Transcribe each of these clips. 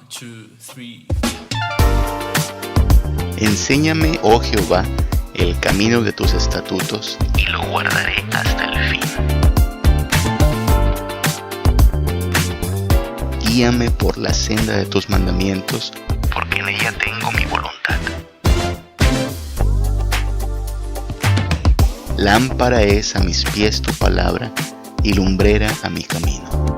2, 3. Enséñame, oh Jehová, el camino de tus estatutos, y lo guardaré hasta el fin. Guíame por la senda de tus mandamientos, porque en ella tengo mi voluntad. Lámpara es a mis pies tu palabra, y lumbrera a mi camino.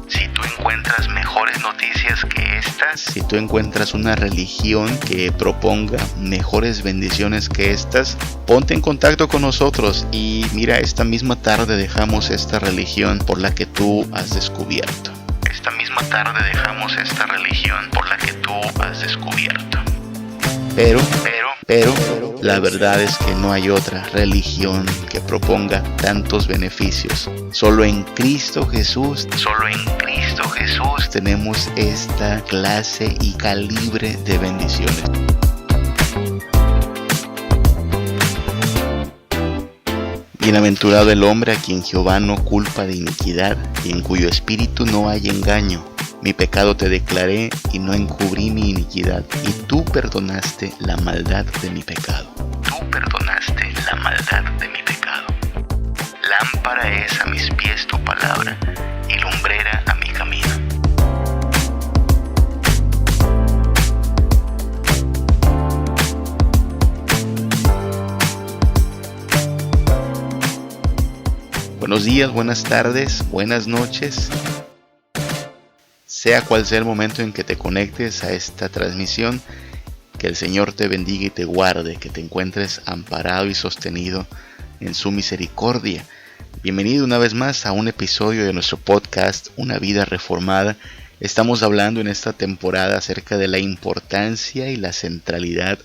Si tú encuentras mejores noticias que estas, si tú encuentras una religión que proponga mejores bendiciones que estas, ponte en contacto con nosotros y mira, esta misma tarde dejamos esta religión por la que tú has descubierto. Esta misma tarde dejamos esta religión por la que tú has descubierto. Pero, la verdad es que no hay otra religión que proponga tantos beneficios. Solo en Cristo Jesús tenemos esta clase y calibre de bendiciones. Bienaventurado el hombre a quien Jehová no culpa de iniquidad y en cuyo espíritu no hay engaño. Mi pecado te declaré y no encubrí mi iniquidad, y tú perdonaste la maldad de mi pecado. Lámpara es a mis pies tu palabra, y lumbrera a mi camino. Buenos días, buenas tardes, buenas noches. Sea cual sea el momento en que te conectes a esta transmisión, que el Señor te bendiga y te guarde, que te encuentres amparado y sostenido en su misericordia. Bienvenido una vez más a un episodio de nuestro podcast, Una Vida Reformada. Estamos hablando en esta temporada acerca de la importancia y la centralidad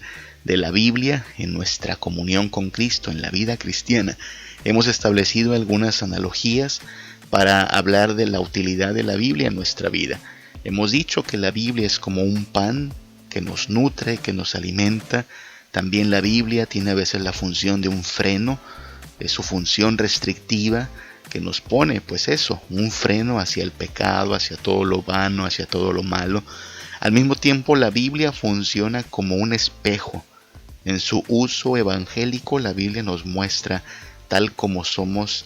de la Biblia en nuestra comunión con Cristo, en la vida cristiana. Hemos establecido algunas analogías para hablar de la utilidad de la Biblia en nuestra vida. Hemos dicho que la Biblia es como un pan que nos nutre, que nos alimenta. También la Biblia tiene a veces la función de un freno, es su función restrictiva que nos pone, un freno hacia el pecado, hacia todo lo vano, hacia todo lo malo. Al mismo tiempo, la Biblia funciona como un espejo. En su uso evangélico, la Biblia nos muestra tal como somos,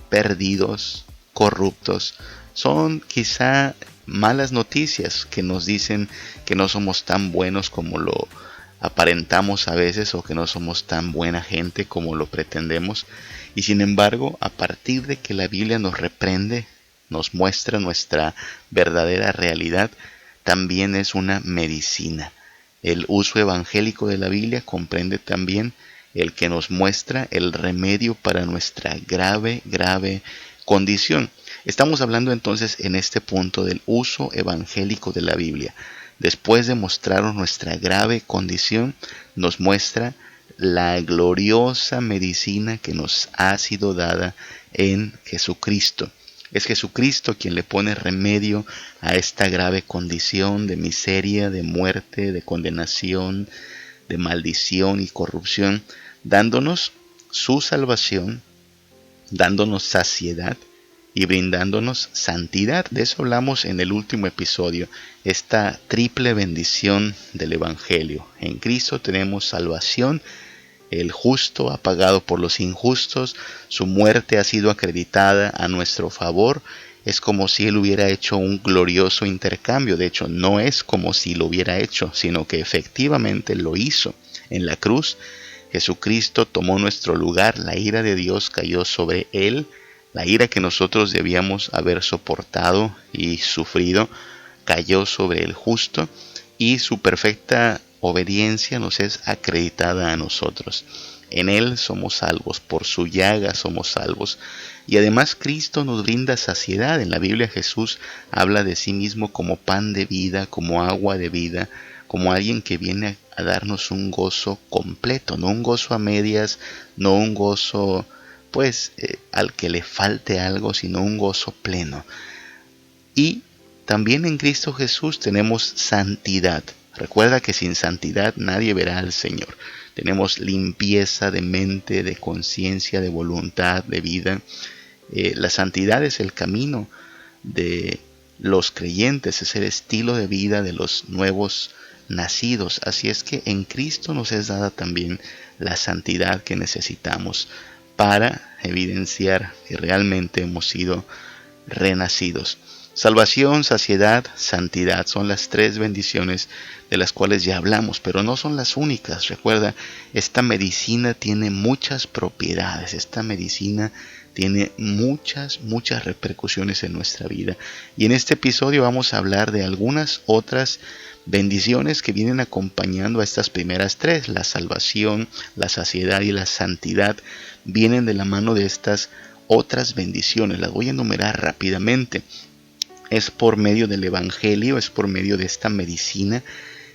perdidos, corruptos. Son quizá malas noticias que nos dicen que no somos tan buenos como lo aparentamos a veces, o que no somos tan buena gente como lo pretendemos. Y sin embargo, a partir de que la Biblia nos reprende, nos muestra nuestra verdadera realidad, también es una medicina. El uso evangélico de la Biblia comprende también el que nos muestra el remedio para nuestra grave condición. Estamos hablando entonces en este punto del uso evangélico de la Biblia. Después de mostrarnos nuestra grave condición, nos muestra la gloriosa medicina que nos ha sido dada en Jesucristo. Es Jesucristo quien le pone remedio a esta grave condición de miseria, de muerte, de condenación, de maldición y corrupción, dándonos su salvación, dándonos saciedad y brindándonos santidad. De eso hablamos en el último episodio, esta triple bendición del Evangelio. En Cristo tenemos salvación, el justo ha pagado por los injustos, su muerte ha sido acreditada a nuestro favor. Es como si Él hubiera hecho un glorioso intercambio. De hecho, no es como si lo hubiera hecho, sino que efectivamente lo hizo. En la cruz, Jesucristo tomó nuestro lugar, la ira de Dios cayó sobre Él, la ira que nosotros debíamos haber soportado y sufrido cayó sobre el justo, y su perfecta obediencia nos es acreditada a nosotros. En Él somos salvos, por su llaga somos salvos. Y además Cristo nos brinda saciedad. En la Biblia Jesús habla de sí mismo como pan de vida, como agua de vida, como alguien que viene a darnos un gozo completo, no un gozo a medias, no un gozo al que le falte algo, sino un gozo pleno. Y también en Cristo Jesús tenemos santidad. Recuerda que sin santidad nadie verá al Señor. Tenemos limpieza de mente, de conciencia, de voluntad, de vida. La santidad es el camino de los creyentes, es el estilo de vida de los nuevos nacidos. Así es que en Cristo nos es dada también la santidad que necesitamos para evidenciar que realmente hemos sido renacidos. Salvación, saciedad, santidad son las tres bendiciones de las cuales ya hablamos, pero no son las únicas. Recuerda, esta medicina tiene muchas propiedades, esta medicina tiene muchas repercusiones en nuestra vida. Y en este episodio vamos a hablar de algunas otras bendiciones que vienen acompañando a estas primeras tres. La salvación, la saciedad y la santidad vienen de la mano de estas otras bendiciones. Las voy a enumerar rápidamente. Es por medio del Evangelio, es por medio de esta medicina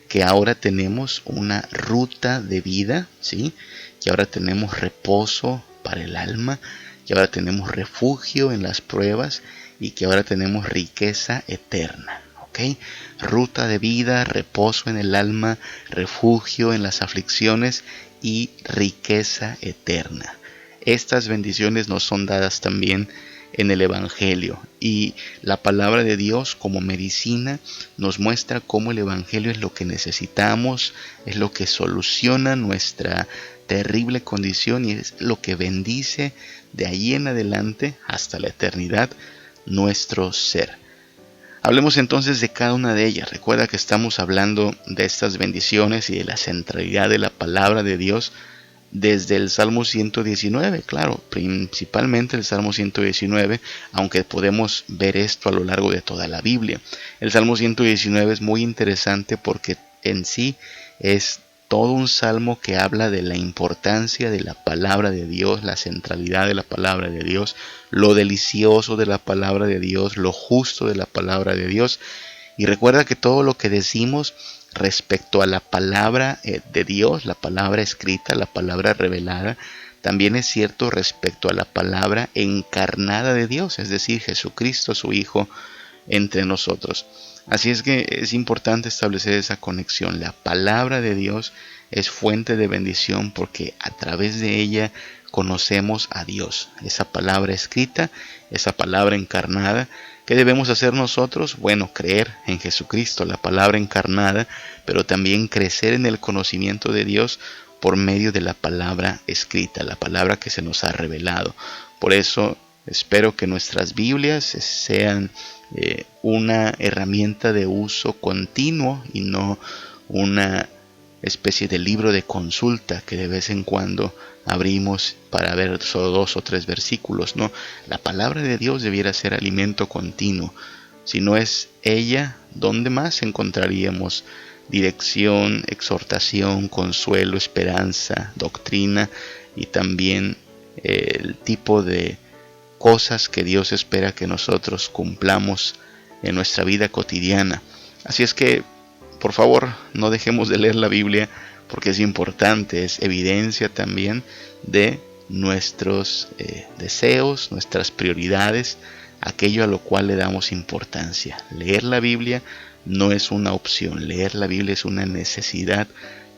que ahora tenemos una ruta de vida, ¿sí? Que ahora tenemos reposo para el alma, que ahora tenemos refugio en las pruebas y que ahora tenemos riqueza eterna, ¿ok? Ruta de vida, reposo en el alma, refugio en las aflicciones y riqueza eterna. Estas bendiciones nos son dadas también en el Evangelio, y la palabra de Dios como medicina nos muestra cómo el Evangelio es lo que necesitamos, es lo que soluciona nuestra terrible condición y es lo que bendice de ahí en adelante hasta la eternidad nuestro ser. Hablemos entonces de cada una de ellas. Recuerda que estamos hablando de estas bendiciones y de la centralidad de la palabra de Dios desde el Salmo 119, claro, principalmente el Salmo 119, aunque podemos ver esto a lo largo de toda la Biblia. El Salmo 119 es muy interesante porque en sí es todo un salmo que habla de la importancia de la palabra de Dios, la centralidad de la palabra de Dios, lo delicioso de la palabra de Dios, lo justo de la palabra de Dios. Y recuerda que todo lo que decimos respecto a la palabra de Dios, la palabra escrita, la palabra revelada, también es cierto respecto a la palabra encarnada de Dios, es decir, Jesucristo, su Hijo, entre nosotros. Así es que es importante establecer esa conexión. La palabra de Dios es fuente de bendición porque a través de ella conocemos a Dios. Esa palabra escrita, esa palabra encarnada. ¿Qué debemos hacer nosotros? Bueno, creer en Jesucristo, la palabra encarnada, pero también crecer en el conocimiento de Dios por medio de la palabra escrita, la palabra que se nos ha revelado. Por eso espero que nuestras Biblias sean una herramienta de uso continuo y no una especie de libro de consulta que de vez en cuando abrimos para ver solo 2 o 3 versículos. No, la palabra de Dios debiera ser alimento continuo. Si no es ella, ¿dónde más encontraríamos dirección, exhortación, consuelo, esperanza, doctrina y también el tipo de cosas que Dios espera que nosotros cumplamos en nuestra vida cotidiana? Así es que, por favor, no dejemos de leer la Biblia porque es importante, es evidencia también de nuestros deseos, nuestras prioridades, aquello a lo cual le damos importancia. Leer la Biblia no es una opción, leer la Biblia es una necesidad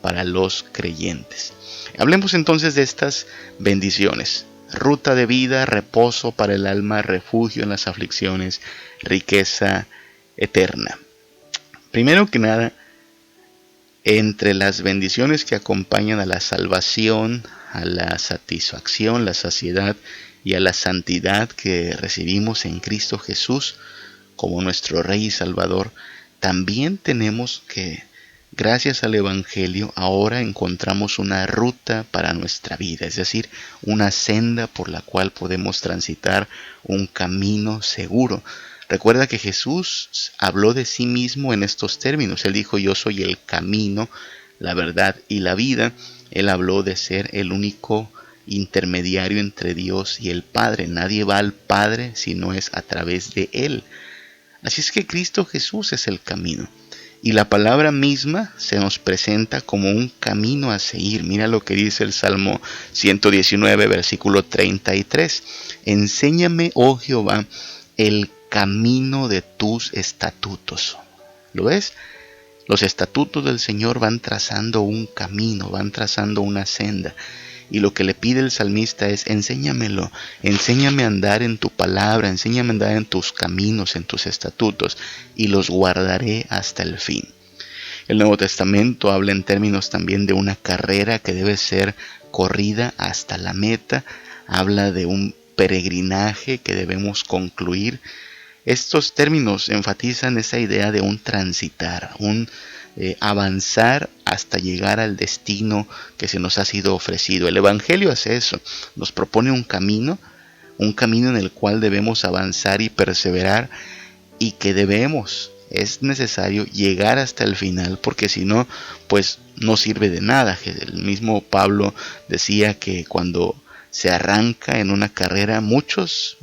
para los creyentes. Hablemos entonces de estas bendiciones. Ruta de vida, reposo para el alma, refugio en las aflicciones, riqueza eterna. Primero que nada, entre las bendiciones que acompañan a la salvación, a la satisfacción, la saciedad y a la santidad que recibimos en Cristo Jesús como nuestro Rey y Salvador, también tenemos que, gracias al Evangelio, ahora encontramos una ruta para nuestra vida, es decir, una senda por la cual podemos transitar un camino seguro. Recuerda que Jesús habló de sí mismo en estos términos. Él dijo: yo soy el camino, la verdad y la vida. Él habló de ser el único intermediario entre Dios y el Padre. Nadie va al Padre si no es a través de Él. Así es que Cristo Jesús es el camino. Y la palabra misma se nos presenta como un camino a seguir. Mira lo que dice el Salmo 119, versículo 33. Enséñame, oh Jehová, el camino de tus estatutos. ¿Lo ves? Los estatutos del Señor van trazando un camino, van trazando una senda. Y lo que le pide el salmista es: enséñamelo, enséñame a andar en tu palabra, enséñame a andar en tus caminos, en tus estatutos, y los guardaré hasta el fin. El Nuevo Testamento habla en términos también de una carrera que debe ser corrida hasta la meta. Habla de un peregrinaje que debemos concluir. Estos términos enfatizan esa idea de un transitar, un avanzar hasta llegar al destino que se nos ha sido ofrecido. El Evangelio hace eso, nos propone un camino en el cual debemos avanzar y perseverar, y que es necesario llegar hasta el final, porque si no, pues no sirve de nada. El mismo Pablo decía que cuando se arranca en una carrera, muchos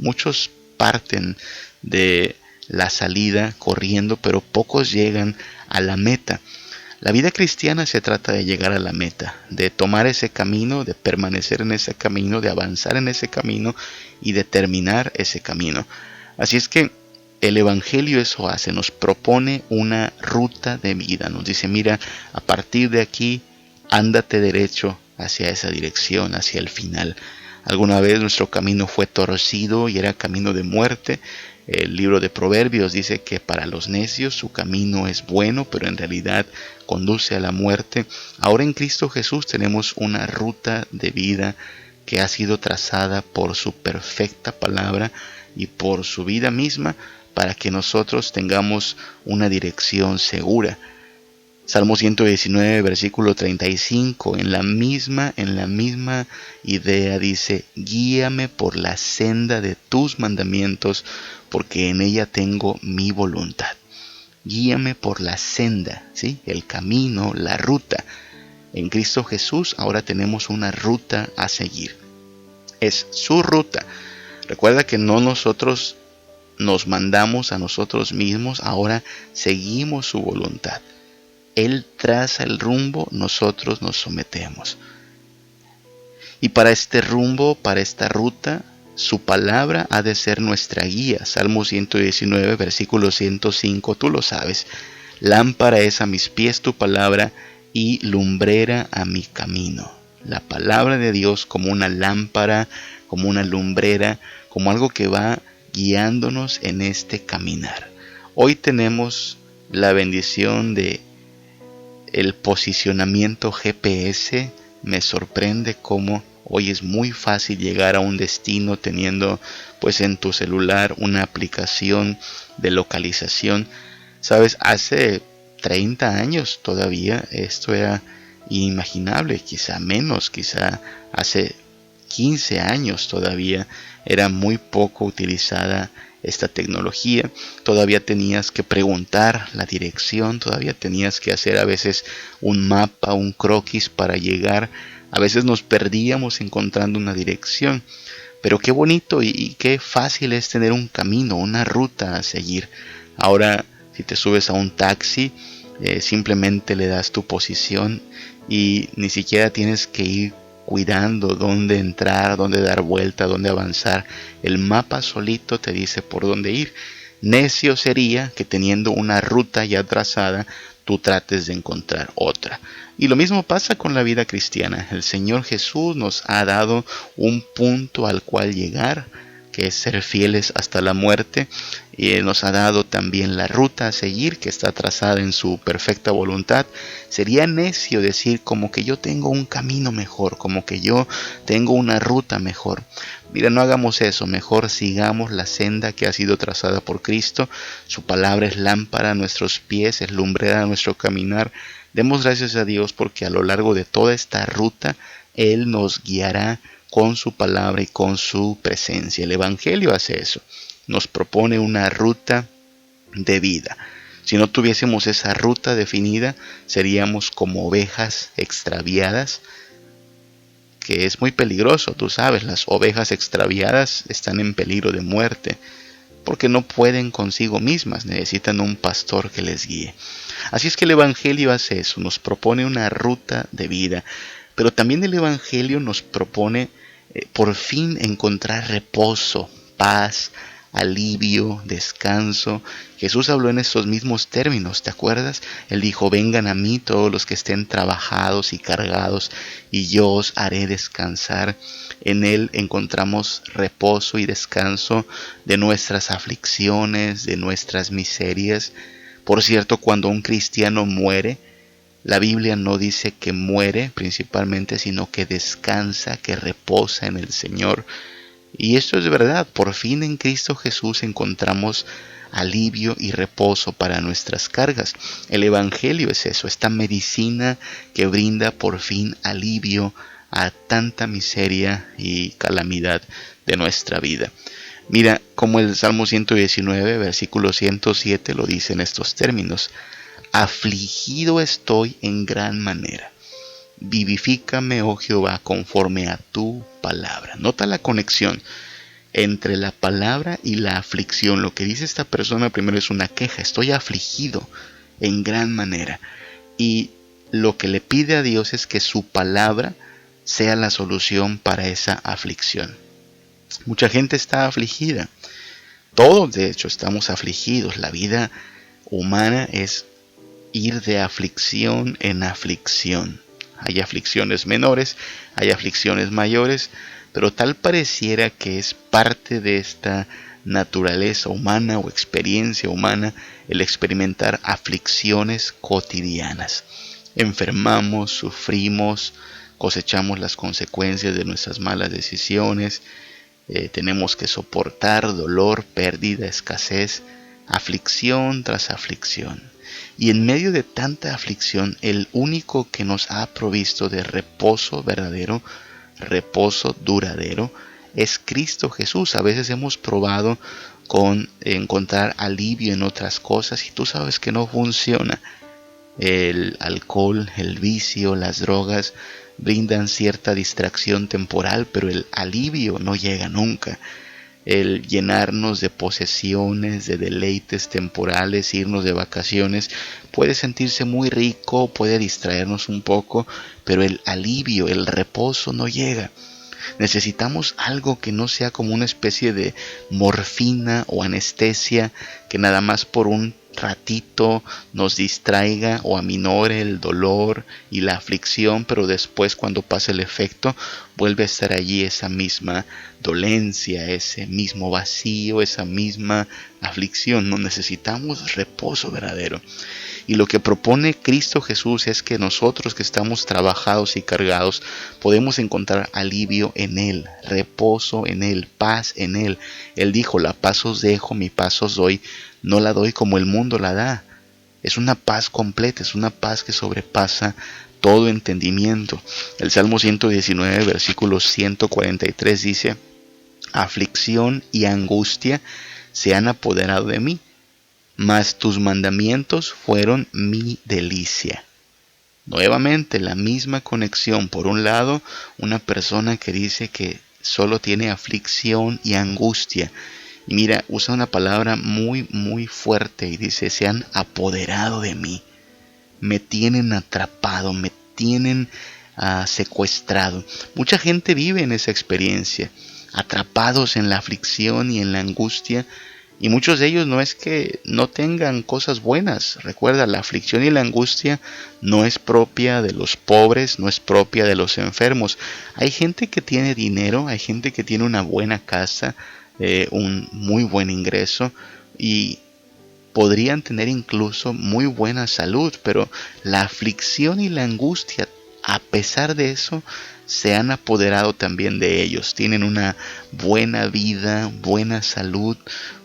parten de la salida corriendo, pero pocos llegan a la meta. La vida cristiana se trata de llegar a la meta, de tomar ese camino, de permanecer en ese camino, de avanzar en ese camino y de terminar ese camino. Así es que el Evangelio eso hace, nos propone una ruta de vida. Nos dice: mira, a partir de aquí, ándate derecho hacia esa dirección, hacia el final. Alguna vez nuestro camino fue torcido y era camino de muerte. El libro de Proverbios dice que para los necios su camino es bueno, pero en realidad conduce a la muerte. Ahora en Cristo Jesús tenemos una ruta de vida que ha sido trazada por su perfecta palabra y por su vida misma, para que nosotros tengamos una dirección segura. Salmo 119, versículo 35, en la misma idea dice: guíame por la senda de tus mandamientos, porque en ella tengo mi voluntad. Guíame por la senda, ¿sí? El camino, la ruta. En Cristo Jesús ahora tenemos una ruta a seguir. Es su ruta. Recuerda que no nosotros nos mandamos a nosotros mismos, ahora seguimos su voluntad. Él traza el rumbo, nosotros nos sometemos. Y para este rumbo, para esta ruta, su palabra ha de ser nuestra guía. Salmo 119, versículo 105, tú lo sabes. Lámpara es a mis pies tu palabra y lumbrera a mi camino. La palabra de Dios como una lámpara, como una lumbrera, como algo que va guiándonos en este caminar. Hoy tenemos la bendición de el posicionamiento GPS. Me sorprende cómo hoy es muy fácil llegar a un destino teniendo pues en tu celular una aplicación de localización. Sabes, hace 30 años todavía esto era inimaginable, quizá menos, quizá hace 15 años todavía era muy poco utilizada esta tecnología. Todavía tenías que preguntar la dirección, todavía tenías que hacer a veces un mapa, un croquis para llegar. A veces nos perdíamos encontrando una dirección, pero qué bonito y qué fácil es tener un camino, una ruta a seguir. Ahora, si te subes a un taxi, simplemente le das tu posición y ni siquiera tienes que ir cuidando dónde entrar, dónde dar vuelta, dónde avanzar. El mapa solito te dice por dónde ir. Necio sería que teniendo una ruta ya trazada, tú trates de encontrar otra. Y lo mismo pasa con la vida cristiana. El Señor Jesús nos ha dado un punto al cual llegar, que es ser fieles hasta la muerte, y Él nos ha dado también la ruta a seguir, que está trazada en su perfecta voluntad. Sería necio decir como que yo tengo un camino mejor, como que yo tengo una ruta mejor. Mira, no hagamos eso, mejor sigamos la senda que ha sido trazada por Cristo. Su palabra es lámpara a nuestros pies, es lumbrera a nuestro caminar. Demos gracias a Dios porque a lo largo de toda esta ruta Él nos guiará con su palabra y con su presencia. El Evangelio hace eso, nos propone una ruta de vida. Si no tuviésemos esa ruta definida, seríamos como ovejas extraviadas, que es muy peligroso. Tú sabes, las ovejas extraviadas están en peligro de muerte, porque no pueden consigo mismas, necesitan un pastor que les guíe. Así es que el Evangelio hace eso, nos propone una ruta de vida, pero también el Evangelio nos propone por fin encontrar reposo, paz, alivio, descanso. Jesús habló en estos mismos términos, ¿te acuerdas? Él dijo, vengan a mí todos los que estén trabajados y cargados, y yo os haré descansar. En Él encontramos reposo y descanso de nuestras aflicciones, de nuestras miserias. Por cierto, cuando un cristiano muere, la Biblia no dice que muere principalmente, sino que descansa, que reposa en el Señor. Y esto es verdad, por fin en Cristo Jesús encontramos alivio y reposo para nuestras cargas. El Evangelio es eso, esta medicina que brinda por fin alivio a tanta miseria y calamidad de nuestra vida. Mira como el Salmo 119, versículo 107 lo dice en estos términos. Afligido estoy en gran manera. Vivifícame, oh Jehová, conforme a tu palabra. Nota la conexión entre la palabra y la aflicción. Lo que dice esta persona primero es una queja. Estoy afligido en gran manera. Y lo que le pide a Dios es que su palabra sea la solución para esa aflicción. Mucha gente está afligida. Todos, de hecho, estamos afligidos. La vida humana es ir de aflicción en aflicción. Hay aflicciones menores, hay aflicciones mayores, pero tal pareciera que es parte de esta naturaleza humana o experiencia humana el experimentar aflicciones cotidianas. Enfermamos, sufrimos, cosechamos las consecuencias de nuestras malas decisiones, tenemos que soportar dolor, pérdida, escasez, aflicción tras aflicción. Y en medio de tanta aflicción, el único que nos ha provisto de reposo verdadero, reposo duradero, es Cristo Jesús. A veces hemos probado con encontrar alivio en otras cosas y tú sabes que no funciona. El alcohol, el vicio, las drogas brindan cierta distracción temporal, pero el alivio no llega nunca. El llenarnos de posesiones, de deleites temporales, irnos de vacaciones, puede sentirse muy rico, puede distraernos un poco, pero el alivio, el reposo no llega. Necesitamos algo que no sea como una especie de morfina o anestesia que nada más por un ratito nos distraiga o aminore el dolor y la aflicción, pero después cuando pasa el efecto vuelve a estar allí esa misma dolencia, ese mismo vacío, esa misma aflicción. No, necesitamos reposo verdadero. Y lo que propone Cristo Jesús es que nosotros que estamos trabajados y cargados podemos encontrar alivio en Él, reposo en Él, paz en Él. Él dijo, la paz os dejo, mi paz os doy, no la doy como el mundo la da. Es una paz completa, es una paz que sobrepasa todo entendimiento. El Salmo 119, versículo 143 dice, aflicción y angustia se han apoderado de mí, mas tus mandamientos fueron mi delicia. Nuevamente la misma conexión. Por un lado, una persona que dice que solo tiene aflicción y angustia. Y mira, usa una palabra muy fuerte y dice, se han apoderado de mí. Me tienen atrapado, me tienen secuestrado. Mucha gente vive en esa experiencia, atrapados en la aflicción y en la angustia. Y muchos de ellos no es que no tengan cosas buenas. Recuerda, la aflicción y la angustia no es propia de los pobres, no es propia de los enfermos. Hay gente que tiene dinero, hay gente que tiene una buena casa, un muy buen ingreso y podrían tener incluso muy buena salud, pero la aflicción y la angustia, a pesar de eso, se han apoderado también de ellos. Tienen una buena vida, buena salud,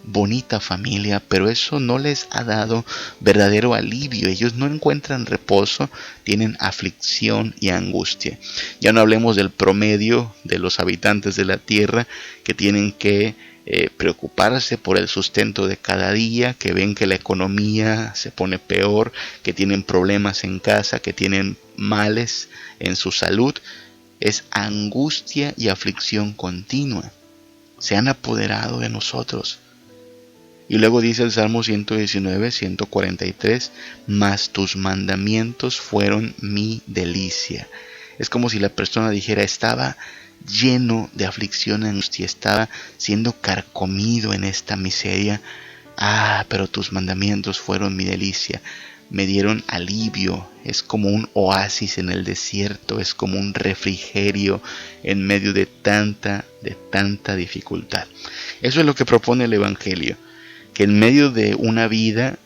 bonita familia, pero eso no les ha dado verdadero alivio. Ellos no encuentran reposo, tienen aflicción y angustia. Ya no hablemos del promedio de los habitantes de la tierra que tienen que preocuparse por el sustento de cada día, que ven que la economía se pone peor, que tienen problemas en casa, que tienen males en su salud. Es angustia y aflicción continua. Se han apoderado de nosotros. Y luego dice el Salmo 119, 143, mas tus mandamientos fueron mi delicia. Es como si la persona dijera, estaba lleno de aflicción y angustia, estaba siendo carcomido en esta miseria. Pero tus mandamientos fueron mi delicia, me dieron alivio. Es como un oasis en el desierto, es como un refrigerio en medio de tanta dificultad. Eso es lo que propone el Evangelio, que en medio de una vida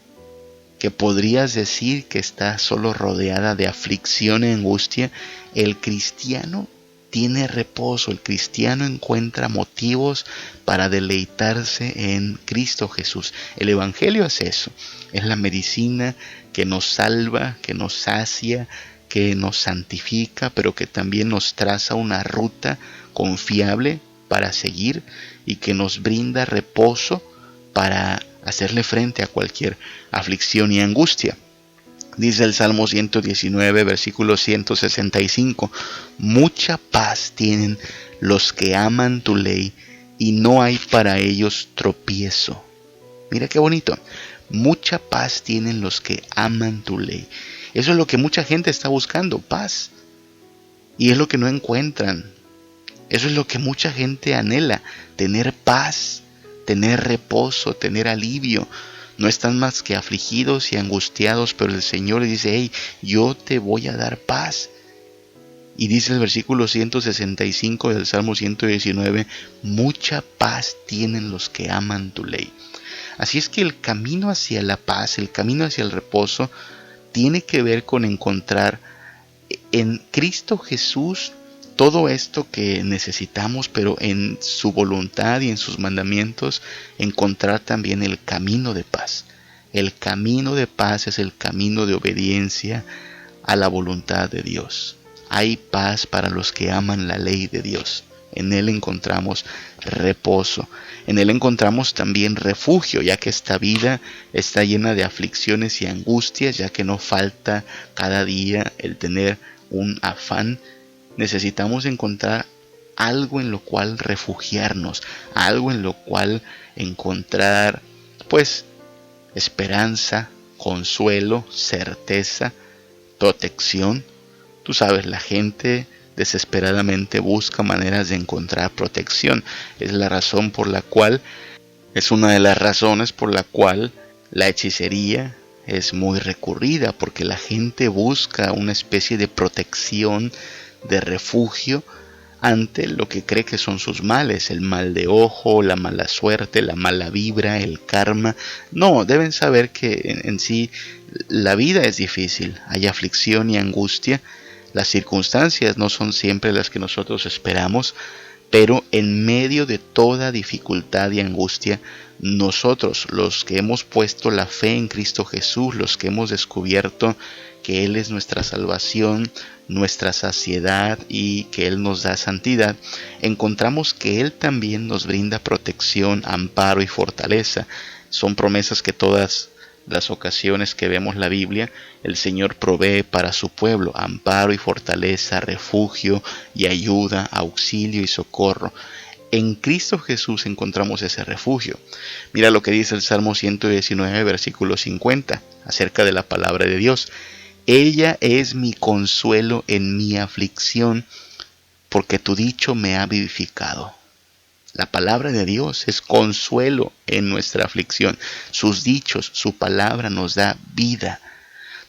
que podrías decir que está solo rodeada de aflicción y angustia, el cristiano tiene reposo, el cristiano encuentra motivos para deleitarse en Cristo Jesús. El Evangelio es eso, es la medicina que nos salva, que nos sacia, que nos santifica, pero que también nos traza una ruta confiable para seguir y que nos brinda reposo para hacerle frente a cualquier aflicción y angustia. Dice el Salmo 119, versículo 165, mucha paz tienen los que aman tu ley y no hay para ellos tropiezo. Mira qué bonito. Mucha paz tienen los que aman tu ley. Eso es lo que mucha gente está buscando, paz. Y es lo que no encuentran. Eso es lo que mucha gente anhela, tener paz, tener reposo, tener alivio. No están más que afligidos y angustiados, pero el Señor le dice, hey, yo te voy a dar paz. Y dice el versículo 165 del Salmo 119, mucha paz tienen los que aman tu ley. Así es que el camino hacia la paz, el camino hacia el reposo, tiene que ver con encontrar en Cristo Jesús todo esto que necesitamos, pero en su voluntad y en sus mandamientos encontrar también el camino de paz. El camino de paz es el camino de obediencia a la voluntad de Dios. Hay paz para los que aman la ley de Dios. En Él encontramos reposo. En Él encontramos también refugio, ya que esta vida está llena de aflicciones y angustias, ya que no falta cada día el tener un afán. Necesitamos encontrar algo en lo cual refugiarnos, algo en lo cual encontrar, esperanza, consuelo, certeza, protección. Tú sabes, la gente desesperadamente busca maneras de encontrar protección. Es una de las razones por la cual la hechicería es muy recurrida, porque la gente busca una especie de protección, de refugio ante lo que cree que son sus males, el mal de ojo, la mala suerte, la mala vibra, el karma. No, deben saber que en sí la vida es difícil, hay aflicción y angustia, las circunstancias no son siempre las que nosotros esperamos, pero en medio de toda dificultad y angustia, nosotros, los que hemos puesto la fe en Cristo Jesús, los que hemos descubierto que Él es nuestra salvación, nuestra saciedad y que Él nos da santidad, encontramos que Él también nos brinda protección, amparo y fortaleza. Son promesas que todas las ocasiones que vemos la Biblia, el Señor provee para su pueblo amparo y fortaleza, refugio y ayuda, auxilio y socorro. En Cristo Jesús encontramos ese refugio. Mira lo que dice el Salmo 119, versículo 50, acerca de la palabra de Dios. Ella es mi consuelo en mi aflicción, porque tu dicho me ha vivificado. La palabra de Dios es consuelo en nuestra aflicción. Sus dichos, su palabra nos da vida.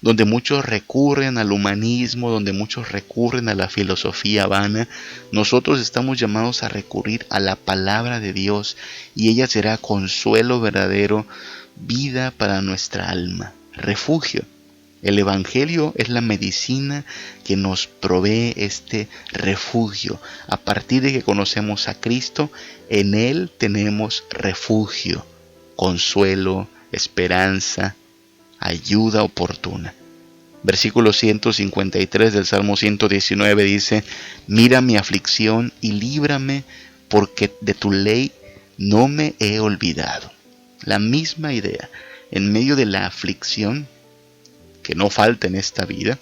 Donde muchos recurren al humanismo, donde muchos recurren a la filosofía vana, nosotros estamos llamados a recurrir a la palabra de Dios y ella será consuelo verdadero, vida para nuestra alma, refugio. El Evangelio es la medicina que nos provee este refugio. A partir de que conocemos a Cristo, en Él tenemos refugio, consuelo, esperanza, ayuda oportuna. Versículo 153 del Salmo 119 dice, mira mi aflicción y líbrame, porque de tu ley no me he olvidado. La misma idea, en medio de la aflicción, que no falta en esta vida,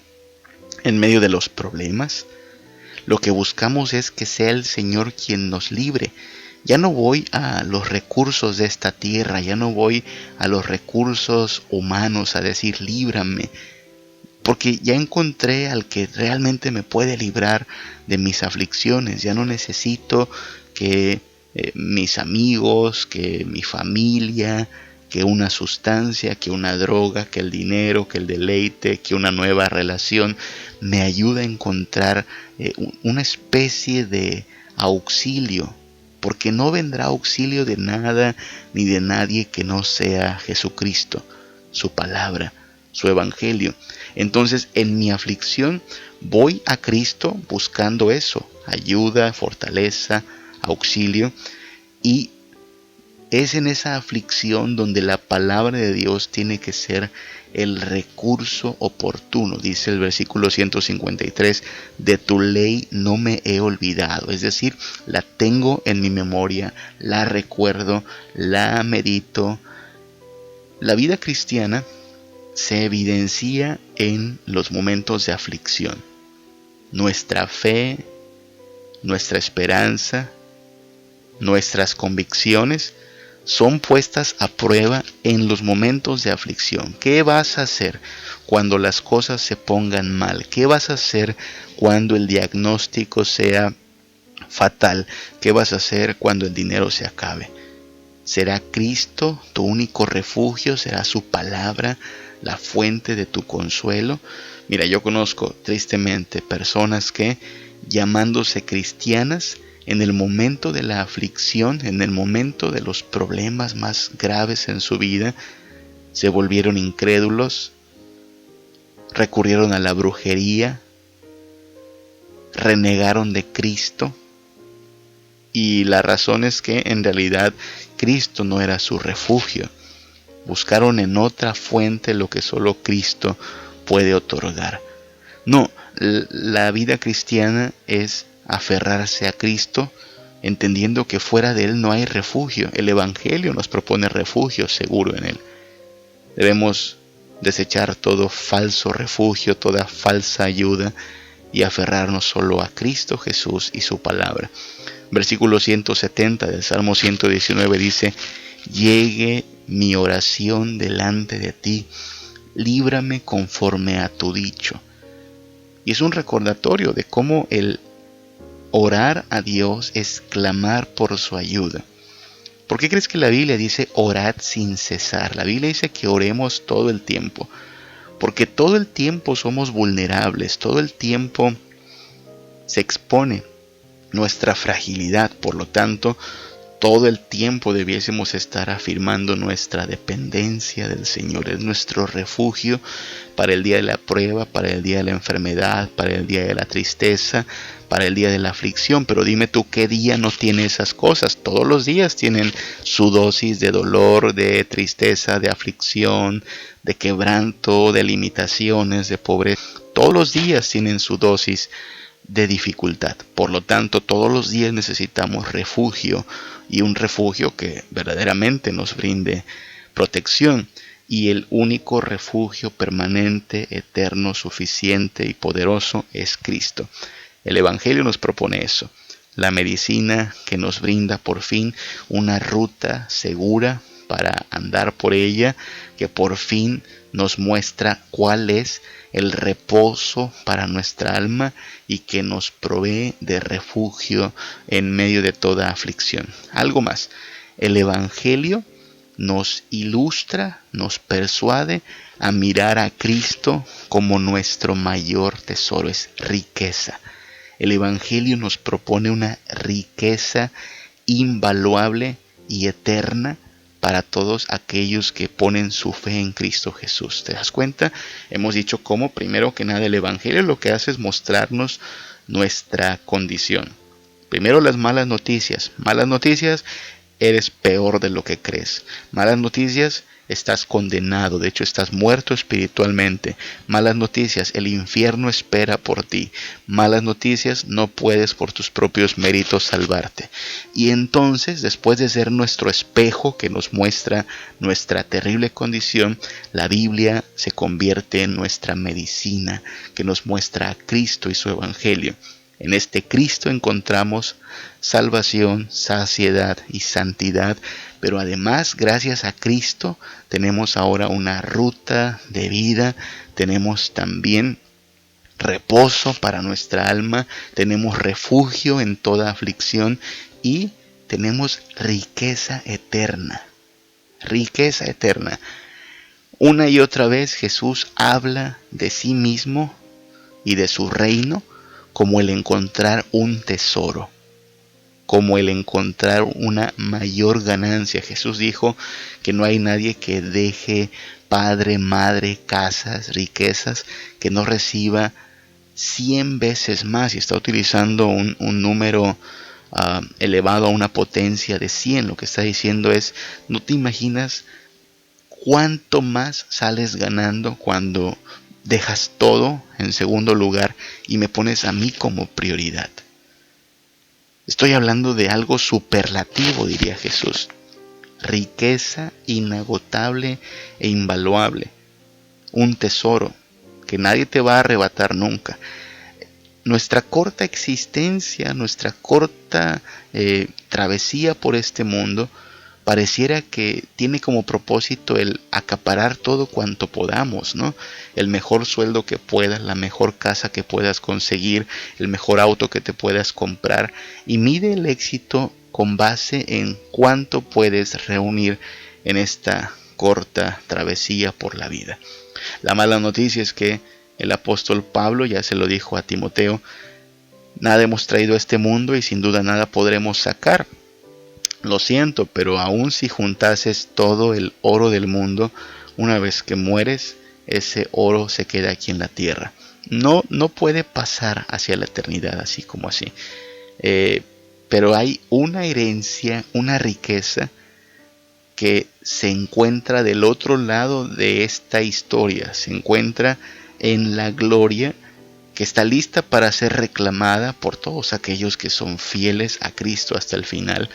en medio de los problemas, lo que buscamos es que sea el Señor quien nos libre. Ya no voy a los recursos de esta tierra, ya no voy a los recursos humanos a decir líbrame. porque ya encontré al que realmente me puede librar de mis aflicciones. Ya no necesito que mis amigos, que mi familia, que una sustancia, que una droga, que el dinero, que el deleite, que una nueva relación me ayude a encontrar una especie de auxilio, porque no vendrá auxilio de nada ni de nadie que no sea Jesucristo, su palabra, su evangelio. Entonces, en mi aflicción voy a Cristo buscando eso, ayuda, fortaleza, auxilio, y es en esa aflicción donde la palabra de Dios tiene que ser el recurso oportuno. Dice el versículo 153, de tu ley no me he olvidado. Es decir, la tengo en mi memoria, la recuerdo, la medito. La vida cristiana se evidencia en los momentos de aflicción. Nuestra fe, nuestra esperanza, nuestras convicciones son puestas a prueba en los momentos de aflicción. ¿Qué vas a hacer cuando las cosas se pongan mal? ¿Qué vas a hacer cuando el diagnóstico sea fatal? ¿Qué vas a hacer cuando el dinero se acabe? ¿Será Cristo tu único refugio? ¿Será su palabra la fuente de tu consuelo? Mira, yo conozco tristemente personas que, llamándose cristianas, en el momento de la aflicción, en el momento de los problemas más graves en su vida, se volvieron incrédulos, recurrieron a la brujería, renegaron de Cristo, y la razón es que en realidad Cristo no era su refugio. Buscaron en otra fuente lo que solo Cristo puede otorgar. No, la vida cristiana es aferrarse a Cristo, entendiendo que fuera de Él no hay refugio. El Evangelio nos propone refugio seguro en Él. Debemos desechar todo falso refugio, toda falsa ayuda, y aferrarnos solo a Cristo Jesús y su palabra. Versículo 170 del Salmo 119 dice, llegue mi oración delante de ti, líbrame conforme a tu dicho. Y es un recordatorio de cómo el orar a Dios es clamar por su ayuda. ¿Por qué crees que la Biblia dice orad sin cesar? La Biblia dice que oremos todo el tiempo, porque todo el tiempo somos vulnerables, todo el tiempo se expone nuestra fragilidad. Por lo tanto, todo el tiempo debiésemos estar afirmando nuestra dependencia del Señor. Es nuestro refugio para el día de la prueba, para el día de la enfermedad, para el día de la tristeza, para el día de la aflicción. Pero dime tú, ¿qué día no tiene esas cosas? Todos los días tienen su dosis de dolor, de tristeza, de aflicción, de quebranto, de limitaciones, de pobreza. Todos los días tienen su dosis de dificultad. Por lo tanto, todos los días necesitamos refugio, y un refugio que verdaderamente nos brinde protección. Y el único refugio permanente, eterno, suficiente y poderoso es Cristo. El Evangelio nos propone eso, la medicina que nos brinda por fin una ruta segura para andar por ella, que por fin nos muestra cuál es el reposo para nuestra alma y que nos provee de refugio en medio de toda aflicción. Algo más, el Evangelio nos ilustra, nos persuade a mirar a Cristo como nuestro mayor tesoro, es riqueza. El Evangelio nos propone una riqueza invaluable y eterna para todos aquellos que ponen su fe en Cristo Jesús. ¿Te das cuenta? Hemos dicho cómo, primero que nada, el Evangelio lo que hace es mostrarnos nuestra condición. Primero, las malas noticias. Malas noticias, eres peor de lo que crees. Malas noticias, estás condenado, de hecho estás muerto espiritualmente. Malas noticias, el infierno espera por ti. Malas noticias, no puedes por tus propios méritos salvarte. Y entonces, después de ser nuestro espejo que nos muestra nuestra terrible condición, la Biblia se convierte en nuestra medicina que nos muestra a Cristo y su Evangelio. En este Cristo encontramos salvación, saciedad y santidad pero además, gracias a Cristo, tenemos ahora una ruta de vida, tenemos también reposo para nuestra alma, tenemos refugio en toda aflicción y tenemos riqueza eterna. Riqueza eterna. Una y otra vez Jesús habla de sí mismo y de su reino como el encontrar un tesoro, como el encontrar una mayor ganancia. Jesús dijo que no hay nadie que deje padre, madre, casas, riquezas, que no reciba 100 veces más, y está utilizando un número elevado a una potencia de 100. Lo que está diciendo es, no te imaginas cuánto más sales ganando cuando dejas todo en segundo lugar y me pones a mí como prioridad. Estoy hablando de algo superlativo, diría Jesús. Riqueza inagotable e invaluable. Un tesoro que nadie te va a arrebatar nunca. Nuestra corta existencia, nuestra corta travesía por este mundo, pareciera que tiene como propósito el acaparar todo cuanto podamos, ¿no? El mejor sueldo que puedas, la mejor casa que puedas conseguir, el mejor auto que te puedas comprar, y mide el éxito con base en cuánto puedes reunir en esta corta travesía por la vida. La mala noticia es que el apóstol Pablo ya se lo dijo a Timoteo: nada hemos traído a este mundo y sin duda nada podremos sacar. Lo siento, pero aun si juntases todo el oro del mundo, una vez que mueres, ese oro se queda aquí en la tierra. No puede pasar hacia la eternidad así como así. Pero hay una herencia, una riqueza que se encuentra del otro lado de esta historia. Se encuentra en la gloria que está lista para ser reclamada por todos aquellos que son fieles a Cristo hasta el final.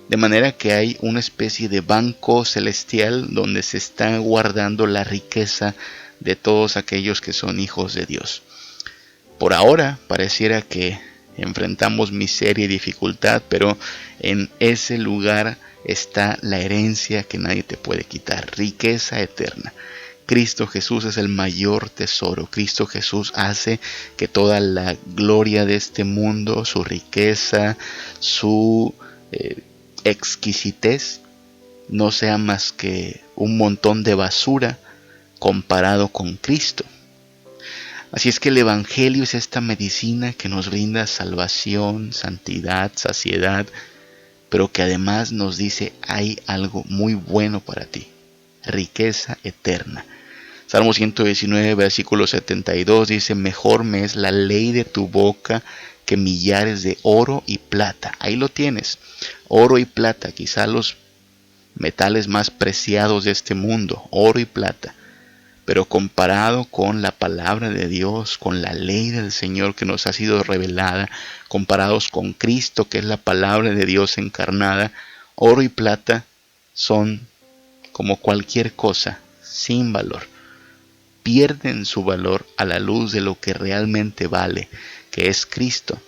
De manera que hay una especie de banco celestial donde se está guardando la riqueza de todos aquellos que son hijos de Dios. Por ahora pareciera que enfrentamos miseria y dificultad, pero en ese lugar está la herencia que nadie te puede quitar, riqueza eterna. Cristo Jesús es el mayor tesoro. Cristo Jesús hace que toda la gloria de este mundo, su riqueza, su exquisitez, no sea más que un montón de basura comparado con Cristo. Así es que el Evangelio es esta medicina que nos brinda salvación, santidad, saciedad, pero que además nos dice: hay algo muy bueno para ti, riqueza eterna. Salmo 119, versículo 72 dice: mejor me es la ley de tu boca que millares de oro y plata. Ahí lo tienes, oro y plata, quizá los metales más preciados de este mundo, oro y plata. Pero comparado con la palabra de Dios, con la ley del Señor que nos ha sido revelada, comparados con Cristo, que es la palabra de Dios encarnada, oro y plata son como cualquier cosa, sin valor. Pierden su valor a la luz de lo que realmente vale, que es Cristo.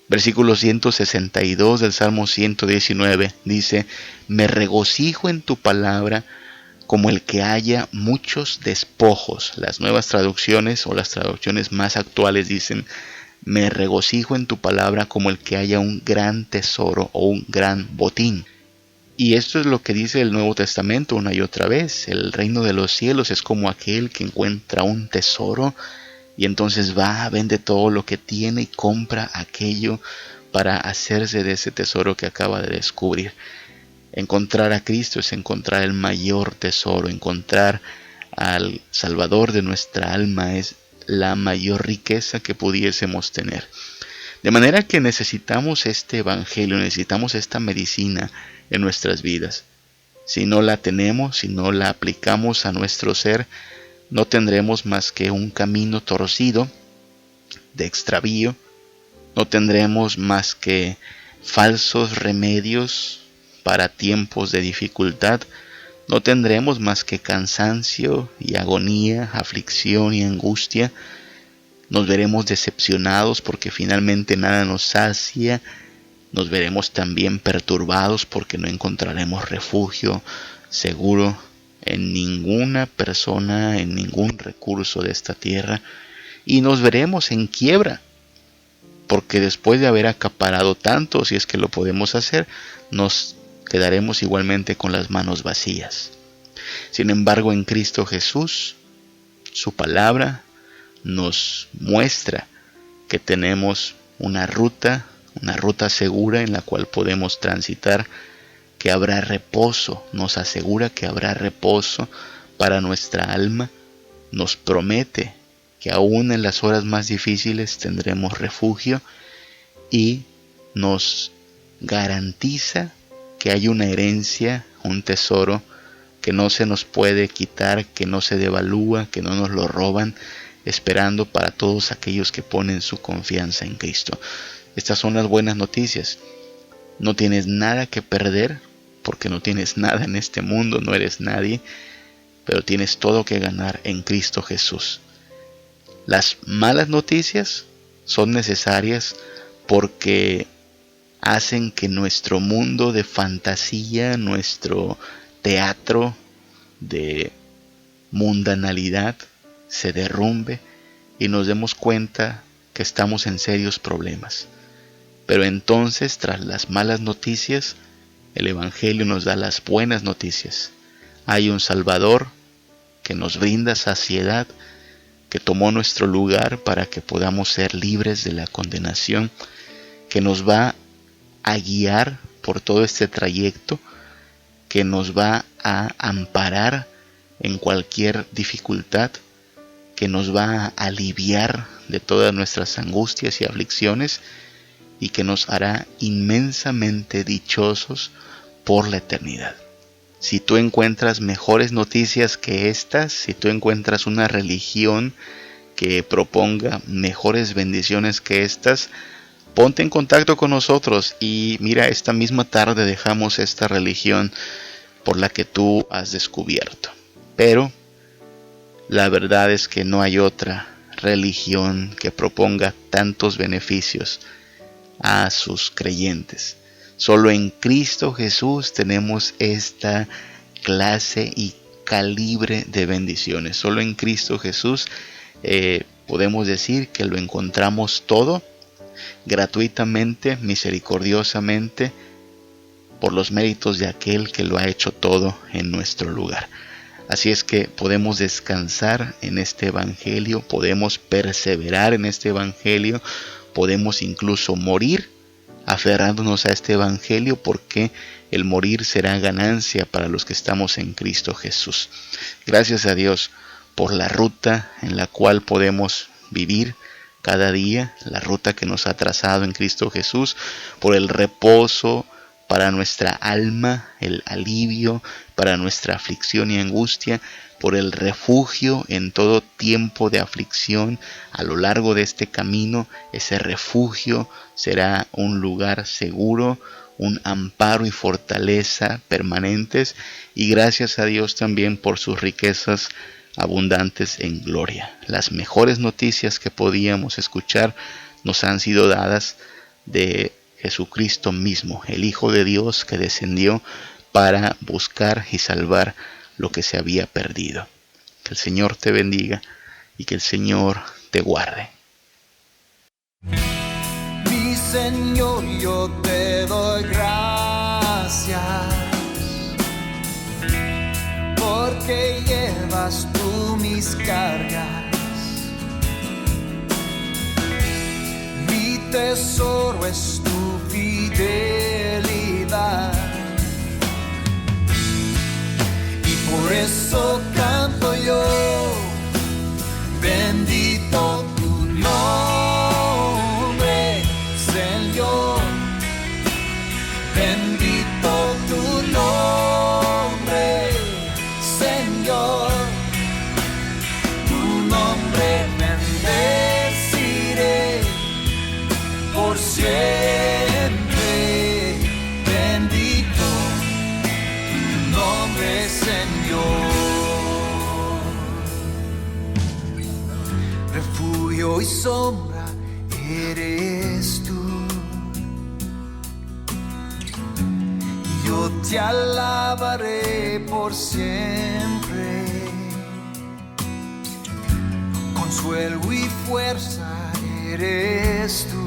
Versículo 162 del Salmo 119 dice: me regocijo en tu palabra como el que haya muchos despojos. Las nuevas traducciones o las traducciones más actuales dicen: me regocijo en tu palabra como el que haya un gran tesoro o un gran botín. Y esto es lo que dice el Nuevo Testamento una y otra vez. El reino de los cielos es como aquel que encuentra un tesoro y entonces va, vende todo lo que tiene y compra aquello para hacerse de ese tesoro que acaba de descubrir. Encontrar a Cristo es encontrar el mayor tesoro. Encontrar al Salvador de nuestra alma es la mayor riqueza que pudiésemos tener. De manera que necesitamos este evangelio, necesitamos esta medicina en nuestras vidas. Si no la tenemos, si no la aplicamos a nuestro ser, no tendremos más que un camino torcido de extravío. No tendremos más que falsos remedios para tiempos de dificultad. No tendremos más que cansancio y agonía, aflicción y angustia. Nos veremos decepcionados porque finalmente nada nos sacia Nos veremos también perturbados porque no encontraremos refugio seguro en ninguna persona, en ningún recurso de esta tierra. Y nos veremos en quiebra, porque después de haber acaparado tanto, si es que lo podemos hacer, nos quedaremos igualmente con las manos vacías. Sin embargo, en Cristo Jesús, su palabra nos muestra que tenemos una ruta segura en la cual podemos transitar, que habrá reposo, nos asegura que habrá reposo para nuestra alma, nos promete que aún en las horas más difíciles tendremos refugio y nos garantiza que hay una herencia, un tesoro que no se nos puede quitar, que no se devalúa, que no nos lo roban, esperando para todos aquellos que ponen su confianza en Cristo. Estas son las buenas noticias. No tienes nada que perder, porque no tienes nada en este mundo, no eres nadie, pero tienes todo que ganar en Cristo Jesús. Las malas noticias son necesarias porque hacen que nuestro mundo de fantasía, nuestro teatro de mundanalidad se derrumbe y nos demos cuenta que estamos en serios problemas. Pero entonces, tras las malas noticias, el Evangelio nos da las buenas noticias. Hay un Salvador que nos brinda saciedad, que tomó nuestro lugar para que podamos ser libres de la condenación, que nos va a guiar por todo este trayecto, que nos va a amparar en cualquier dificultad, que nos va a aliviar de todas nuestras angustias y aflicciones y que nos hará inmensamente dichosos por la eternidad. Si tú encuentras mejores noticias que estas, si tú encuentras una religión que proponga mejores bendiciones que estas, ponte en contacto con nosotros y mira, esta misma tarde dejamos esta religión por la que tú has descubierto. Pero la verdad es que no hay otra religión que proponga tantos beneficios a sus creyentes. Solo en Cristo Jesús tenemos esta clase y calibre de bendiciones. Solo en Cristo Jesús podemos decir que lo encontramos todo gratuitamente, misericordiosamente, por los méritos de aquel que lo ha hecho todo en nuestro lugar. Así es que podemos descansar en este Evangelio, podemos perseverar en este Evangelio, podemos incluso morir aferrándonos a este Evangelio, porque el morir será ganancia para los que estamos en Cristo Jesús. Gracias a Dios por la ruta en la cual podemos vivir cada día, la ruta que nos ha trazado en Cristo Jesús, por el reposo para nuestra alma, el alivio para nuestra aflicción y angustia, por el refugio en todo tiempo de aflicción a lo largo de este camino. Ese refugio será un lugar seguro, un amparo y fortaleza permanentes, y gracias a Dios también por sus riquezas abundantes en gloria. Las mejores noticias que podíamos escuchar nos han sido dadas de Jesucristo mismo, el Hijo de Dios que descendió para buscar y salvar lo que se había perdido. Que el Señor te bendiga y que el Señor te guarde. Mi Señor, yo te doy gracias, porque llevas tú mis cargas. Mi tesoro es tu fidelidad, y por eso canto yo, bendito tu nombre, Señor, bendito tu nombre, Señor, tu nombre bendeciré por siempre, bendito tu nombre, Señor. Refugio y sombra eres tú, yo te alabaré por siempre. Consuelo y fuerza eres tú.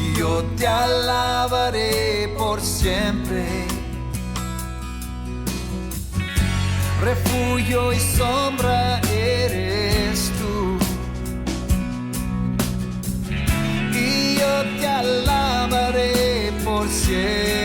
Y yo te alabaré por siempre. Refugio y sombra eres tú. Y yo te alabaré por siempre.